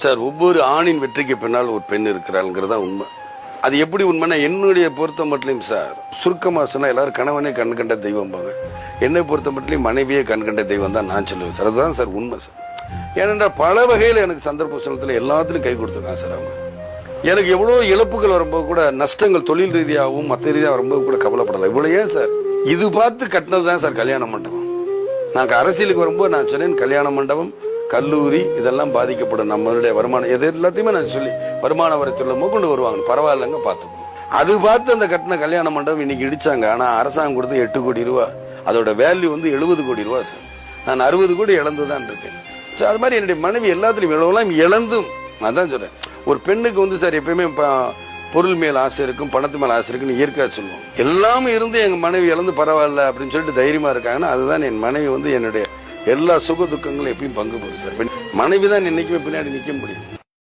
Sir, ஒவ்வொரு ஆணின் வெற்றிக்கு பின்னால் ஒரு பெண் இருக்கிறாள்ங்கிறது தான் உண்மை. அது எப்படி உண்மைன்னா, என்னுடைய பொறுத்த மட்டும் சார், சுருக்கமா சொன்னா எல்லாரும் கணவனே கண் கண்ட தெய்வம் பாங்க. என்னை பொறுத்த மட்டும் மனைவியே கண் கண்ட தெய்வம் தான் நான் சொல்லுவேன் சார். அதுதான் சார் உண்மை சார். ஏனென்றால் பல வகையில் எனக்கு சந்தர்ப்ப சூழ்நிலை எல்லாத்துலையும் கை கொடுத்துருக்காங்க சார் அவங்க. எனக்கு எவ்வளோ இழப்புகள் வரும்போது கூட, நஷ்டங்கள் தொழில் ரீதியாகவும் மற்ற ரீதியாக வரும்போது கூட கவலைப்படலை. இவ்வளோ ஏன் சார், இது பார்த்து கட்டினது தான் சார் கல்யாண மண்டபம். நாங்கள் அரசியலுக்கு வரும்போது நான் சொன்னேன், கல்யாண மண்டபம், கல்லூரி இதெல்லாம் பாதிக்கப்படும். நம்மளுடைய வருமானம் எது எல்லாத்தையுமே நான் சொல்லி வருமான வரித்துறை கொண்டு வருவாங்க, பரவாயில்லைங்க பார்த்துக்கணும். அது பார்த்து அந்த கட்டின கல்யாண மண்டபம் இன்னைக்கு இடிச்சாங்க. ஆனால் அரசாங்கம் கொடுத்து 8 கோடி ரூபா, அதோட வேல்யூ வந்து 70 கோடி ரூபா சார். நான் 60 கோடி இழந்துதான் இருக்கேன். அது மாதிரி என்னுடைய மனைவி எல்லாத்துலையும் இவ்வளவுலாம் இழந்தும், அதான் சொல்றேன், ஒரு பெண்ணுக்கு வந்து சார் எப்பயுமே பொருள் மேல் ஆசை இருக்கும், பணத்து மேல ஆசை இருக்குன்னு இயற்கையா சொல்லுவோம். எல்லாமே இருந்து எங்க மனைவி இழந்து பரவாயில்ல அப்படின்னு சொல்லிட்டு தைரியமா இருக்காங்கன்னா, அதுதான் என் மனைவி வந்து என்னுடைய எல்லா சுக துக்கங்களும் எப்பயும் பங்கு போகுது சார். மனைவி தான் என்னைக்குமே பின்னாடி நிக்க முடியும்.